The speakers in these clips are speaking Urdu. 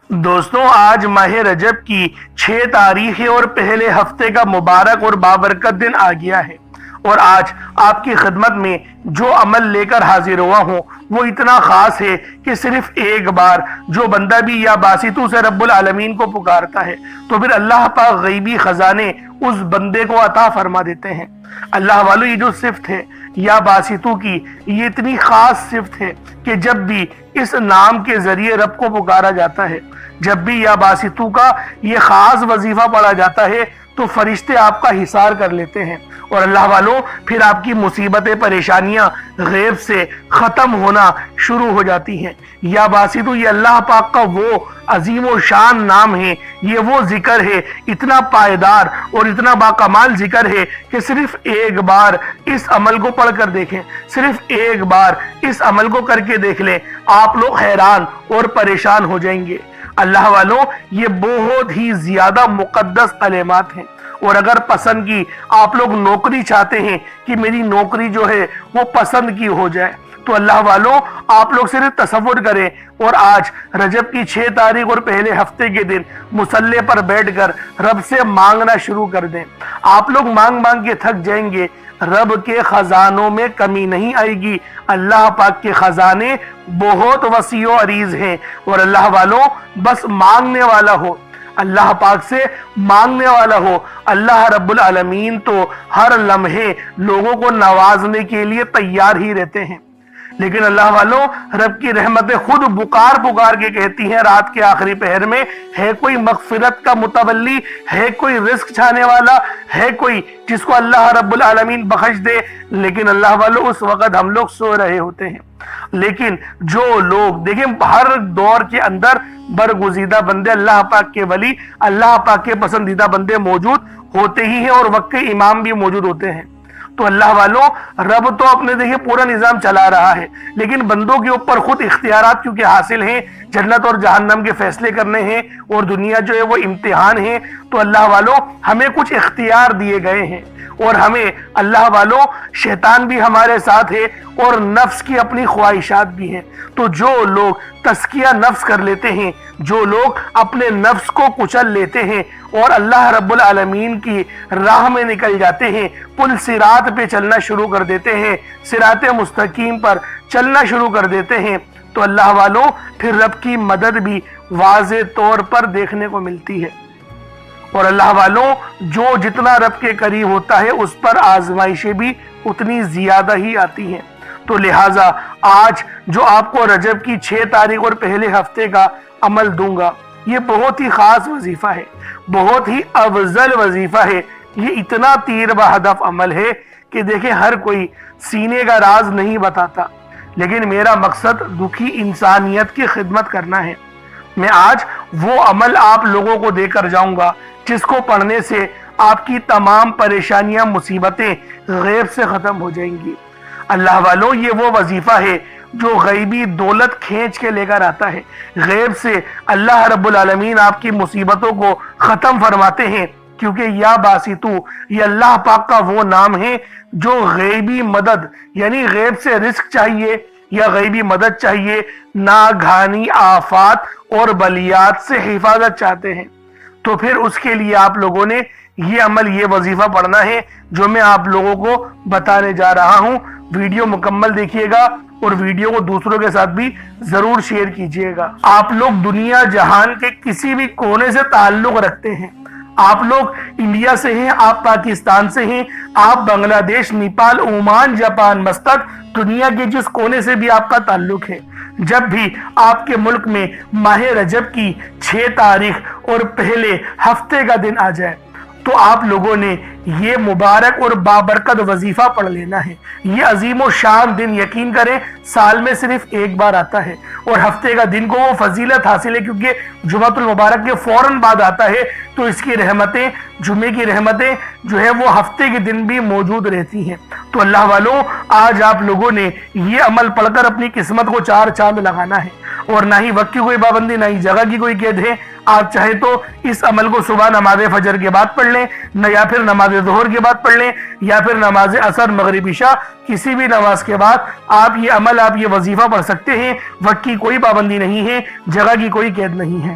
دوستوں، آج ماہ رجب کی 6 تاریخ ہے اور پہلے ہفتے کا مبارک اور بابرکت دن آ گیا ہے۔ اور آج آپ کی خدمت میں جو عمل لے کر حاضر ہوا ہوں وہ اتنا خاص ہے کہ صرف ایک بار جو بندہ بھی یا باسطو سے رب العالمین کو پکارتا ہے تو پھر اللہ پاک غیبی خزانے اس بندے کو عطا فرما دیتے ہیں۔ اللہ والو، یہ جو صفت ہے یا باسطو کی، یہ اتنی خاص صفت ہے کہ جب بھی اس نام کے ذریعے رب کو پکارا جاتا ہے، جب بھی یا باسطو کا یہ خاص وظیفہ پڑھا جاتا ہے تو فرشتے آپ کا حصار کر لیتے ہیں اور اللہ والوں پھر آپ کی مصیبتیں پریشانیاں غیب سے ختم ہونا شروع ہو جاتی ہیں۔ یا باسطو یہ اللہ پاک کا وہ عظیم و شان نام ہے، یہ وہ ذکر ہے، اتنا پائیدار اور اتنا باکمال ذکر ہے کہ صرف ایک بار اس عمل کو پڑھ کر دیکھیں، صرف ایک بار اس عمل کو کر کے دیکھ لیں، آپ لوگ حیران اور پریشان ہو جائیں گے۔ اللہ والوں، یہ بہت ہی زیادہ مقدس کلمات ہیں، اور اگر پسند کی آپ لوگ نوکری چاہتے ہیں کہ میری نوکری جو ہے وہ پسند کی ہو جائے تو اللہ والوں آپ لوگ صرف تصور کریں اور آج رجب کی 6 تاریخ اور پہلے ہفتے کے دن مصلی پر بیٹھ کر رب سے مانگنا شروع کر دیں۔ آپ لوگ مانگ مانگ کے تھک جائیں گے، رب کے خزانوں میں کمی نہیں آئے گی۔ اللہ پاک کے خزانے بہت وسیع و عریض ہیں، اور اللہ والوں بس مانگنے والا ہو، اللہ پاک سے مانگنے والا ہو۔ اللہ رب العالمین تو ہر لمحے لوگوں کو نوازنے کے لیے تیار ہی رہتے ہیں، لیکن اللہ والوں رب کی رحمتیں خود پکار کے کہتی ہیں رات کے آخری پہر میں، ہے کوئی مغفرت کا متولی، ہے کوئی رزق چھانے والا، ہے کوئی جس کو اللہ رب العالمین بخش دے؟ لیکن اللہ والوں اس وقت ہم لوگ سو رہے ہوتے ہیں۔ لیکن جو لوگ دیکھیں، ہر دور کے اندر برگزیدہ بندے، اللہ پاک کے ولی، اللہ پاک کے پسندیدہ بندے موجود ہوتے ہی ہیں، اور وقت کے امام بھی موجود ہوتے ہیں۔ تو اللہ والوں رب تو اپنے دیکھیں پورا نظام چلا رہا ہے، لیکن بندوں کے اوپر خود اختیارات کیونکہ حاصل ہیں، جنت اور جہنم کے فیصلے کرنے ہیں، اور دنیا جو ہے وہ امتحان ہے، تو اللہ والوں ہمیں کچھ اختیار دیے گئے ہیں، اور ہمیں اللہ والوں شیطان بھی ہمارے ساتھ ہے اور نفس کی اپنی خواہشات بھی ہیں۔ تو جو لوگ تزکیہ نفس کر لیتے ہیں، جو لوگ اپنے نفس کو کچل لیتے ہیں اور اللہ رب العالمین کی راہ میں نکل جاتے ہیں، پل صراط پہ چلنا شروع کر دیتے ہیں، صراط مستقیم پر چلنا شروع کر دیتے ہیں، تو اللہ والوں پھر رب کی مدد بھی واضح طور پر دیکھنے کو ملتی ہے۔ اور اللہ والوں جو جتنا رب کے قریب ہوتا ہے اس پر آزمائشیں بھی اتنی زیادہ ہی آتی ہیں۔ تو لہٰذا آج جو آپ کو رجب کی 6 تاریخ اور پہلے ہفتے کا عمل دوں گا، یہ بہت ہی خاص وظیفہ ہے، بہت ہی افضل وظیفہ ہے۔ یہ اتنا تیر بہدف عمل ہے کہ دیکھیں ہر کوئی سینے کا راز نہیں بتاتا، لیکن میرا مقصد دکھی انسانیت کی خدمت کرنا ہے۔ میں آج وہ عمل آپ لوگوں کو دے کر جاؤں گا جس کو پڑھنے سے آپ کی تمام پریشانیاں، مصیبتیں غیب سے ختم ہو جائیں گی۔ اللہ والوں یہ وہ وظیفہ ہے جو غیبی دولت کھینچ کے لے کر آتا ہے، غیب سے اللہ رب العالمین آپ کی مصیبتوں کو ختم فرماتے ہیں، کیونکہ یا باسطو یہ اللہ پاک کا وہ نام ہے جو غیبی مدد، یعنی غیب سے رزق چاہیے یا غیبی مدد چاہیے، ناگہانی آفات اور بلیات سے حفاظت چاہتے ہیں، تو پھر اس کے لیے آپ لوگوں نے یہ عمل، یہ وظیفہ پڑھنا ہے جو میں آپ لوگوں کو بتانے جا رہا ہوں۔ ویڈیو مکمل دیکھیے گا اور ویڈیو کو دوسروں کے ساتھ بھی ضرور شیئر کیجیے گا۔ آپ لوگ دنیا جہان کے کسی بھی کونے سے تعلق رکھتے ہیں، آپ لوگ انڈیا سے ہیں، آپ پاکستان سے ہیں، آپ بنگلہ دیش، نیپال، عمان، جاپان، مسقط، دنیا کے جس کونے سے بھی آپ کا تعلق ہے، جب بھی آپ کے ملک میں ماہ رجب کی 6 تاریخ اور پہلے ہفتے کا دن آ جائے تو آپ لوگوں نے یہ مبارک اور بابرکت وظیفہ پڑھ لینا ہے۔ یہ عظیم و شان دن یقین کریں سال میں صرف ایک بار آتا ہے، اور ہفتے کا دن کو وہ فضیلت حاصل ہے کیونکہ جمعۃ المبارک کے فوراً بعد آتا ہے، تو اس کی رحمتیں، جمعے کی رحمتیں جو ہے وہ ہفتے کے دن بھی موجود رہتی ہیں۔ تو اللہ والوں آج آپ لوگوں نے یہ عمل پڑھ کر اپنی قسمت کو 4 چاند لگانا ہے، اور نہ ہی وقت کی کوئی پابندی، نہ ہی جگہ کی کوئی قید ہے۔ آپ چاہے تو اس عمل کو صبح نماز فجر کے بعد پڑھ لیں، یا پھر نماز ظہر کے بعد پڑھ لیں، یا پھر نماز عصر، مغرب، عشاء، کسی بھی نماز کے بعد آپ یہ عمل، آپ یہ وظیفہ پڑھ سکتے ہیں۔ وقت کی کوئی پابندی نہیں ہے، جگہ کی کوئی قید نہیں ہے۔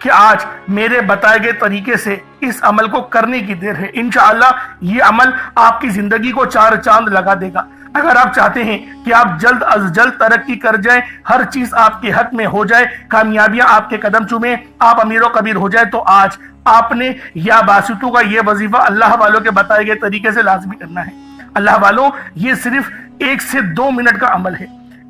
کہ آج میرے بتائے گئے طریقے سے اس عمل کو کرنے کی دیر ہے۔ انشاءاللہ یہ عمل آپ کی زندگی کو چار چاند لگا دے گا۔ اگر آپ چاہتے ہیں کہ آپ جلد از جلد ترقی کر جائیں، ہر چیز آپ کے حق میں ہو جائے، کامیابیاں آپ کے قدم چومیں، آپ امیر و کبیر ہو جائے، تو آج آپ نے یا باسطو کا یہ وظیفہ اللہ والوں کے بتائے گئے طریقے سے لازمی کرنا ہے۔ اللہ والوں، یہ صرف 1 سے 2 منٹ کا عمل ہے،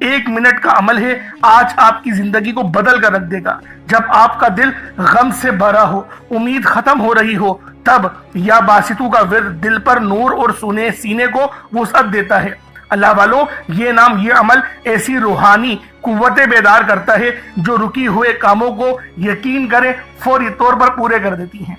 1 منٹ کا عمل ہے، آج آپ کی زندگی کو بدل کر رکھ دے گا۔ جب آپ کا دل غم سے بھرا ہو، امید ختم ہو رہی ہو، تب یا باسطو کا ورد دل پر نور اور سینے کو وسعت دیتا ہے۔ اللہ والوں، یہ نام، یہ عمل ایسی روحانی قوتیں بیدار کرتا ہے جو رکی ہوئے کاموں کو یقین کرے فوری طور پر پورے کر دیتی ہیں۔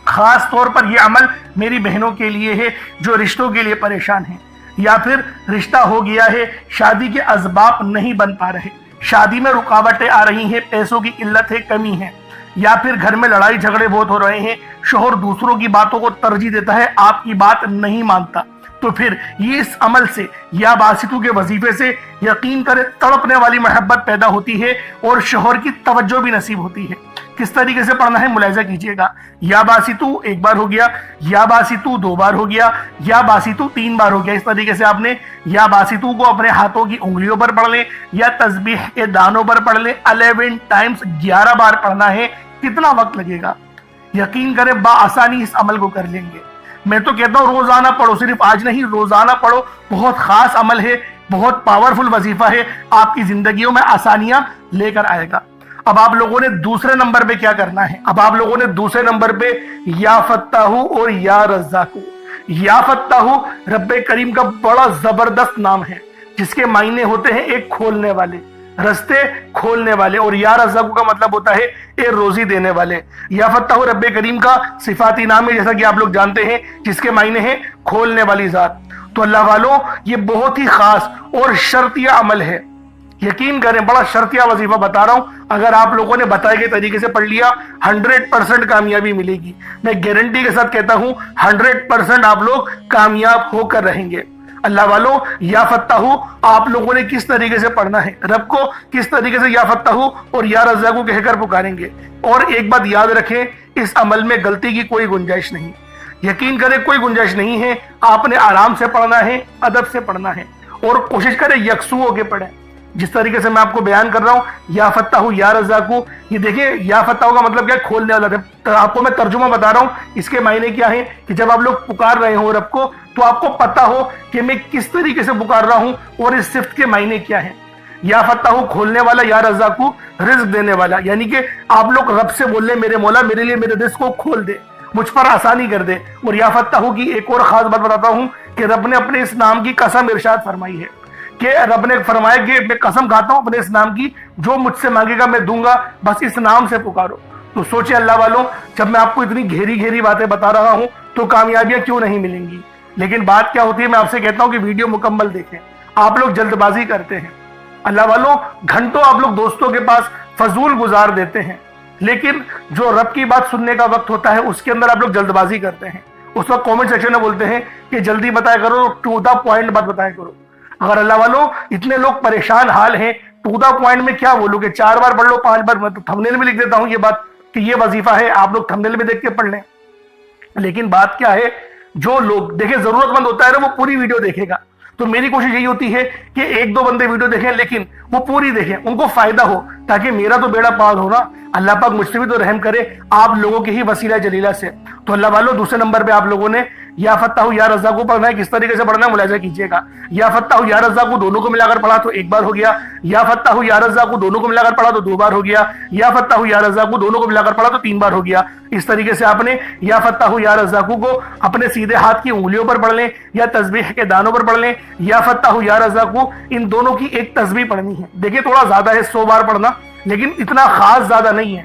خاص طور پر یہ عمل میری بہنوں کے لیے ہے جو رشتوں کے لیے پریشان ہیں، یا پھر رشتہ ہو گیا ہے، شادی کے اسباب نہیں بن پا رہے، شادی میں رکاوٹیں آ رہی ہیں، پیسوں کی قلت ہے، کمی ہے، یا پھر گھر میں لڑائی جھگڑے بہت ہو رہے ہیں، شوہر دوسروں کی باتوں کو ترجیح دیتا ہے، آپ کی بات نہیں مانتا، تو پھر یہ اس عمل سے یا باسطو کے وظیفے سے یقین کرے تڑپنے والی محبت پیدا ہوتی ہے اور شوہر کی توجہ بھی نصیب ہوتی ہے۔ کس طریقے سے پڑھنا ہے ملاحظہ کیجئے گا۔ یا باسطو 1 بار ہو گیا، یا باسطو 2 بار ہو گیا، یا باسطو 3 بار ہو گیا۔ اس طریقے سے آپ نے یا باسطو کو اپنے ہاتھوں کی انگلیوں پر پڑھ لیں یا تسبیح کے دانوں پر پڑھ لیں، 11 ٹائمز 11 بار پڑھنا ہے۔ کتنا وقت لگے گا؟ یقین کریں بآسانی اس عمل کو کر لیں گے۔ میں تو کہتا ہوں روزانہ پڑھو، صرف آج نہیں، روزانہ پڑھو، بہت خاص عمل ہے، بہت پاورفل وظیفہ ہے، آپ کی زندگیوں میں آسانیاں لے کر آئے گا۔ اب آپ لوگوں نے دوسرے نمبر پہ کیا کرنا ہے؟ اب آپ لوگوں نے دوسرے نمبر پہ یا فتاحو اور یا رزاقو۔ یا فتاحو رب کریم کا بڑا زبردست نام ہے جس کے معنی ہوتے ہیں ایک کھولنے والے، رستے کھولنے والے، اور یا رزاقو کا مطلب ہوتا ہے اے روزی دینے والے۔ یا فتاحو رب کریم کا صفاتی نام ہے جیسا کہ آپ لوگ جانتے ہیں، جس کے معنی ہیں کھولنے والی ذات۔ تو اللہ والوں، یہ بہت ہی خاص اور شرطیہ عمل ہے، یقین کریں بڑا شرطیہ وظیفہ بتا رہا ہوں۔ اگر آپ لوگوں نے بتائے گئے طریقے سے پڑھ لیا 100% کامیابی ملے گی، میں گارنٹی کے ساتھ کہتا ہوں 100% آپ لوگ کامیاب ہو کر رہیں گے۔ اللہ والوں، یا فتاحو آپ لوگوں نے کس طریقے سے پڑھنا ہے، رب کو کس طریقے سے یا فتاحو اور یا رزاقو کہہ کر پکاریں گے۔ اور ایک بات یاد رکھیں، اس عمل میں غلطی کی کوئی گنجائش نہیں، یقین کریں کوئی گنجائش نہیں ہے۔ آپ نے آرام سے پڑھنا ہے، ادب سے پڑھنا ہے، اور کوشش کریں یکسو ہو کے پڑھیں۔ جس طریقے سے میں آپ کو بیان کر رہا ہوں، یا فتاحو یا رزاقو، یہ دیکھیں یا فتاحو کا مطلب کیا ہے؟ کھولنے والا۔ آپ کو میں ترجمہ بتا رہا ہوں، اس کے معنی کیا ہے کہ جب آپ لوگ پکار رہے ہوں رب کو، تو آپ کو پتا ہو کہ میں کس طریقے سے پکار رہا ہوں اور اس صفت کے معنی کیا ہے۔ یا فتاحو کھولنے والا، یا رزاقو رزق دینے والا، یعنی کہ آپ لوگ رب سے بول لیں میرے مولا میرے لیے میرے رزق کو کھول دے، مجھ پر آسانی کر دے۔ اور یا فتاحو کی ایک اور خاص بات بتاتا ہوں کہ رب نے اپنے اس نام کی قسم ارشاد فرمائی ہے، کہ رب نے فرمایا کہ میں قسم کھاتا ہوں اپنے اس نام کی، جو مجھ سے مانگے گا میں دوں گا، بس اس نام سے پکارو۔ تو سوچیں اللہ والوں، جب میں آپ کو اتنی گہری باتیں بتا رہا ہوں تو کامیابیاں کیوں نہیں ملیں گی؟ لیکن بات کیا ہوتی ہے، میں آپ سے کہتا ہوں کہ ویڈیو مکمل دیکھیں۔ آپ لوگ جلد بازی کرتے ہیں، اللہ والوں، گھنٹوں آپ لوگ دوستوں کے پاس فضول گزار دیتے ہیں، لیکن جو رب کی بات سننے کا وقت ہوتا ہے اس کے اندر آپ لوگ جلد بازی کرتے ہیں۔ اس وقت کامنٹ سیکشن میں بولتے ہیں کہ جلدی بتایا کرو، ٹو دا پوائنٹ بات بتایا کرو۔ اگر اللہ والوں اتنے لوگ پریشان حال ہیں، ٹو دا پوائنٹ میں کیا بولو گے؟ 4 بار پڑھ لو، 5 بار، میں تو تھمبنیل میں لکھ دیتا ہوں یہ بات کہ یہ وظیفہ ہے، آپ لوگ تھمبنیل میں دیکھ کے پڑھ لیں۔ لیکن بات کیا ہے، جو لوگ دیکھیں ضرورت مند ہوتا ہے نا وہ پوری ویڈیو دیکھے گا۔ تو میری کوشش یہی ہوتی ہے کہ 1-2 بندے ویڈیو دیکھیں لیکن وہ پوری دیکھیں، ان کو فائدہ ہو، تاکہ میرا تو بیڑا پار ہو نا، اللہ پاک مجھ سے بھی تو رحم کرے آپ لوگوں کے ہی وسیلہ جلیلہ سے۔ تو اللہ والوں، دوسرے نمبر پہ آپ لوگوں نے یا فتاحو یا رزاقو پڑھنا ہے۔ کس طریقے سے پڑھنا ہے ملاحظہ کیجئے گا۔ یا فتاحو یا رزاقو دونوں کو ملا کر پڑھا تو 1 بار ہو گیا، یا فتاحو یا رزاقو دونوں کو ملا کر پڑھا تو 2 بار ہو گیا، یا فتاحو یا رزاقو دونوں کو ملا کر پڑھا تو 3 بار ہو گیا۔ اس طریقے سے آپ نے یا فتاحو یا رزاقو کو اپنے سیدھے ہاتھ کی انگلیوں پر پڑھ لیں یا تسبیح کے دانوں پر پڑھ لیں۔ یا فتاحو یا رزاقو ان دونوں کی ایک تسبیح پڑھنی ہے۔ دیکھیں تھوڑا زیادہ ہے 100 بار پڑھنا، لیکن اتنا خاص زیادہ نہیں ہے۔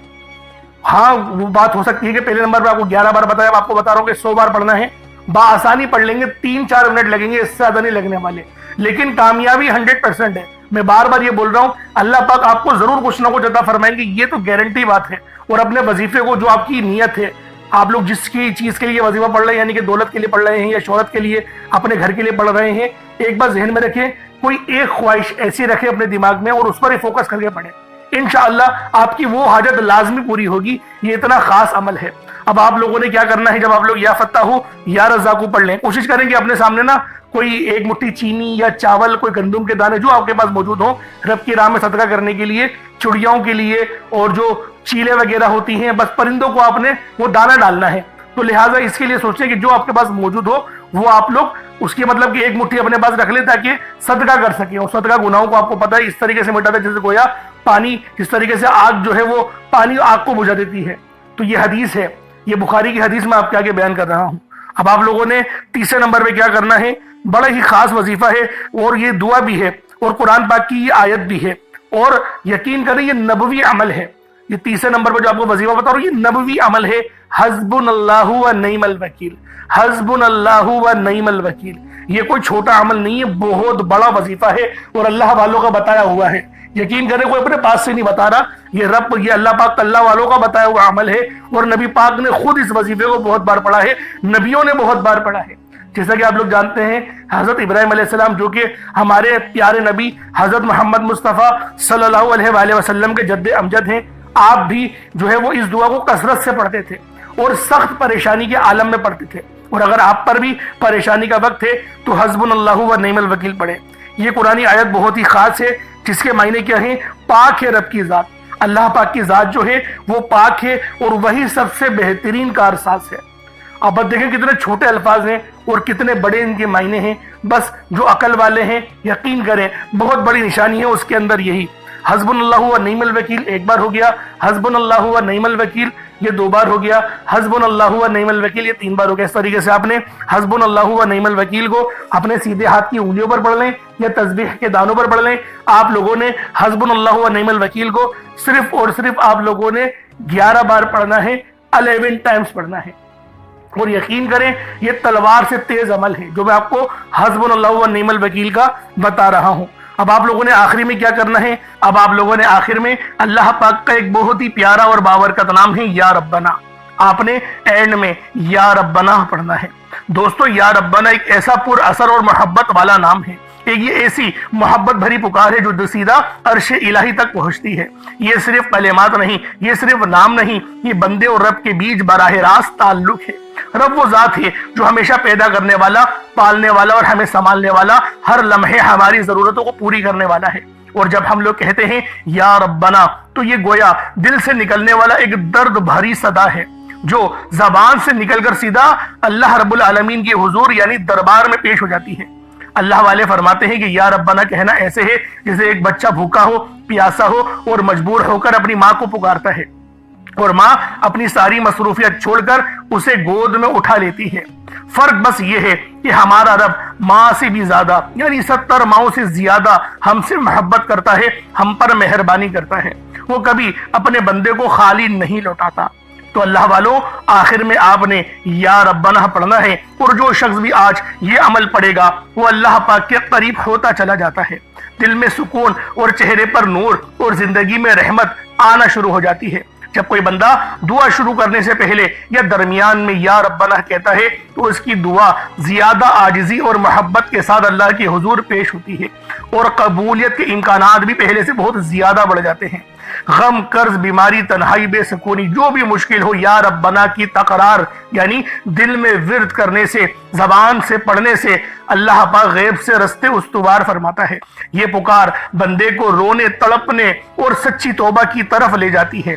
ہاں وہ بات ہو سکتی ہے کہ پہلے نمبر پہ آپ کو 11 بار بتایا، آپ کو بتا رہا ہوں کہ 100 بار پڑھنا ہے، بآسانی پڑھ لیں گے، 3-4 منٹ لگیں گے، اس سے زیادہ نہیں لگنے والے، لیکن کامیابی 100% ہے۔ میں بار بار یہ بول رہا ہوں، اللہ پاک آپ کو ضرور کچھ نہ کچھ عطا فرمائیں گے، یہ تو گارنٹی بات ہے۔ اور اپنے وظیفے کو، جو آپ کی نیت ہے، آپ لوگ جس کی چیز کے لیے وظیفہ پڑھ رہے ہیں، یعنی کہ دولت کے لیے پڑھ رہے ہیں یا شہرت کے لیے، اپنے گھر کے لیے پڑھ رہے ہیں، ایک بات ذہن میں رکھیں، کوئی ایک خواہش ایسی رکھیں اپنے دماغ میں اور اس پر ہی فوکس کر کے پڑھیں انشاءاللہ آپ کی وہ حاجت لازمی پوری ہوگی. یہ اتنا خاص عمل ہے. اب آپ لوگوں نے کیا کرنا ہے، جب آپ لوگ یا فتاحو یا رزاقو پڑھ لیں، کوشش کریں کہ اپنے سامنے نا کوئی ایک مٹھی چینی یا چاول، کوئی گندم کے دانے جو آپ کے پاس موجود ہوں، رب کی راہ میں صدقہ کرنے کے لیے، چڑیاؤں کے لیے، اور جو چیلے وغیرہ ہوتی ہیں، بس پرندوں کو آپ نے وہ دانہ ڈالنا ہے. تو لہٰذا اس کے لیے سوچیں کہ جو آپ کے پاس موجود ہو وہ آپ لوگ اس کی مطلب کہ ایک مٹھی اپنے پاس رکھ لیں تاکہ صدقہ کر سکیں. اور صدقہ گناہوں کو آپ کو پتہ ہے اس طریقے سے مٹاتا ہے جیسے گویا پانی، جس طریقے سے آگ جو ہے وہ پانی آگ کو بجھا دیتی ہے. تو یہ حدیث ہے، یہ بخاری کی حدیث میں آپ کے آگے بیان کر رہا ہوں. اب آپ لوگوں نے تیسرے نمبر پہ کیا کرنا ہے، بڑا ہی خاص وظیفہ ہے، اور یہ دعا بھی ہے اور قرآن پاک کی یہ آیت بھی ہے، اور یقین کریں یہ نبوی عمل ہے. یہ تیسرے نمبر پہ جو آپ کو وظیفہ بتا رہا ہوں یہ نبوی عمل ہے. حسبنا اللہ و نعم الوکیل، حسبنا اللہ و نعم الوکیل. یہ کوئی چھوٹا عمل نہیں ہے، بہت بڑا وظیفہ ہے اور اللہ والوں کا بتایا ہوا ہے. یقین کریں کوئی اپنے پاس سے نہیں بتا رہا، یہ اللہ پاک اللہ والوں کا بتایا ہوا عمل ہے. اور نبی پاک نے خود اس وظیفے کو بہت بار پڑھا ہے، نبیوں نے بہت بار پڑھا ہے. جیسا کہ آپ لوگ جانتے ہیں حضرت ابراہیم علیہ السلام جو کہ ہمارے پیارے نبی حضرت محمد مصطفیٰ صلی اللہ علیہ وآلہ وسلم کے جد امجد ہیں، آپ بھی جو ہے وہ اس دعا کو کثرت سے پڑھتے تھے اور سخت پریشانی کے عالم میں پڑھتے تھے. اور اگر آپ پر بھی پریشانی کا وقت ہے تو حسبنا اللہ و نعم الوکیل پڑھیں. یہ قرآنی آیت بہت ہی خاص ہے جس کے معنی کیا ہیں، پاک ہے رب کی ذات. اللہ پاک کی ذات جو ہے وہ پاک ہے اور وہی سب سے بہترین کارساز ہے. اب دیکھیں کتنے چھوٹے الفاظ ہیں اور کتنے بڑے ان کے معنی ہیں. بس جو عقل والے ہیں یقین کریں بہت بڑی نشانی ہے اس کے اندر یہی. حسبنا اللہ و نعم الوکیل ایک بار ہو گیا، حسبنا اللہ و نعم الوکیل یہ دو بار ہو گیا، حسبنا اللہ و نعم الوکیل یہ تین بار ہو گیا. اس طریقے سے آپ نے حسبنا اللہ و نعم الوکیل کو اپنے سیدھے ہاتھ کی انگلیوں پر پڑھ لیں یا تسبیح کے دانوں پر پڑھ لیں. آپ لوگوں نے حسبنا اللہ و نعم الوکیل کو صرف اور صرف آپ لوگوں نے 11 بار پڑھنا ہے، 11 ٹائمز پڑھنا ہے. اور یقین کریں یہ تلوار سے تیز عمل ہے جو میں آپ کو حسبنا اللہ و نعم الوکیل کا بتا رہا ہوں. اب آپ لوگوں نے آخری میں کیا کرنا ہے، اب آپ لوگوں نے آخر میں اللہ پاک کا ایک بہت ہی پیارا اور بابرکت نام ہے یا ربنا. آپ نے اینڈ میں یا ربنا پڑھنا ہے. دوستو یا ربنا ایک ایسا پر اثر اور محبت والا نام ہے، ایک یہ ایسی محبت بھری پکار ہے جو سیدھا عرش الہی تک پہنچتی ہے. یہ صرف کلمات نہیں، یہ صرف نام نہیں، یہ بندے اور رب کے بیچ براہ راست تعلق ہے. رب وہ ذات ہے جو ہمیشہ پیدا کرنے والا، پالنے والا اور ہمیں سنبھالنے والا، ہر لمحے ہماری ضرورتوں کو پوری کرنے والا ہے. اور جب ہم لوگ کہتے ہیں یا ربنا تو یہ گویا دل سے نکلنے والا ایک درد بھری صدا ہے جو زبان سے نکل کر سیدھا اللہ رب العالمین کے حضور یعنی دربار میں پیش ہو جاتی ہے. اللہ والے فرماتے ہیں کہ یا ربنا کہنا ایسے ہے جیسے ایک بچہ بھوکا ہو، پیاسا ہو اور مجبور ہو کر اپنی ماں کو پکارتا ہے اور ماں اپنی ساری مصروفیت چھوڑ کر اسے گود میں اٹھا لیتی ہے. فرق بس یہ ہے کہ ہمارا رب ماں سے بھی زیادہ یعنی 70 ماؤں سے زیادہ ہم سے محبت کرتا ہے، ہم پر مہربانی کرتا ہے. وہ کبھی اپنے بندے کو خالی نہیں لوٹاتا. تو اللہ والوں آخر میں آپ نے یا ربنا پڑھنا ہے، اور جو شخص بھی آج یہ عمل پڑھے گا وہ اللہ پاک کے قریب ہوتا چلا جاتا ہے. دل میں سکون اور چہرے پر نور اور زندگی میں رحمت آنا شروع ہو جاتی ہے. جب کوئی بندہ دعا شروع کرنے سے پہلے یا درمیان میں یا ربنا کہتا ہے تو اس کی دعا زیادہ عاجزی اور محبت کے ساتھ اللہ کے حضور پیش ہوتی ہے اور قبولیت کے امکانات بھی پہلے سے بہت زیادہ بڑھ جاتے ہیں. غم، قرض، بیماری، تنہائی، بے سکونی جو بھی مشکل ہو، یا ربنا کی تقرار یعنی دل میں ورد کرنے سے، زبان سے پڑھنے سے اللہ پاک غیب سے رستے استوار فرماتا ہے. یہ پکار بندے کو رونے، تڑپنے اور سچی توبہ کی طرف لے جاتی ہے.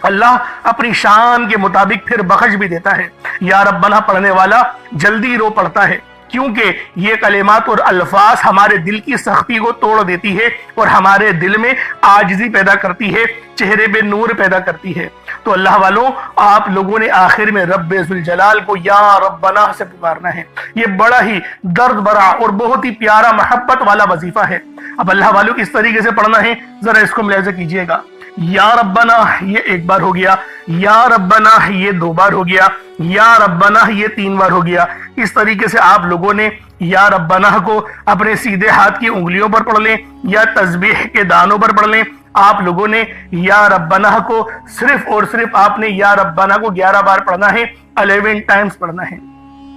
اللہ اپنی شان کے مطابق پھر بخش بھی دیتا ہے. یا ربنا پڑھنے والا جلدی رو پڑتا ہے کیونکہ یہ کلمات اور الفاظ ہمارے دل کی سختی کو توڑ دیتی ہے اور ہمارے دل میں عاجزی پیدا کرتی ہے، چہرے پہ نور پیدا کرتی ہے. تو اللہ والوں آپ لوگوں نے آخر میں رب ذوالجلال کو یا ربنا سے پکارنا ہے. یہ بڑا ہی درد بھرا اور بہت ہی پیارا محبت والا وظیفہ ہے. اب اللہ والوں کس طریقے سے پڑھنا ہے ذرا اس کو ملاحظہ کیجئے گا. یا ربنا یہ ایک بار ہو گیا، یا ربنا یہ دو بار ہو گیا، یا ربنا یہ تین بار ہو گیا. اس طریقے سے آپ لوگوں نے یا ربنا کو اپنے سیدھے ہاتھ کی انگلیوں پر پڑھ لیں یا تسبیح کے دانوں پر پڑھ لیں. آپ لوگوں نے یا ربنا کو صرف اور صرف آپ نے یا ربنا کو 11 بار پڑھنا ہے، 11 ٹائمز پڑھنا ہے.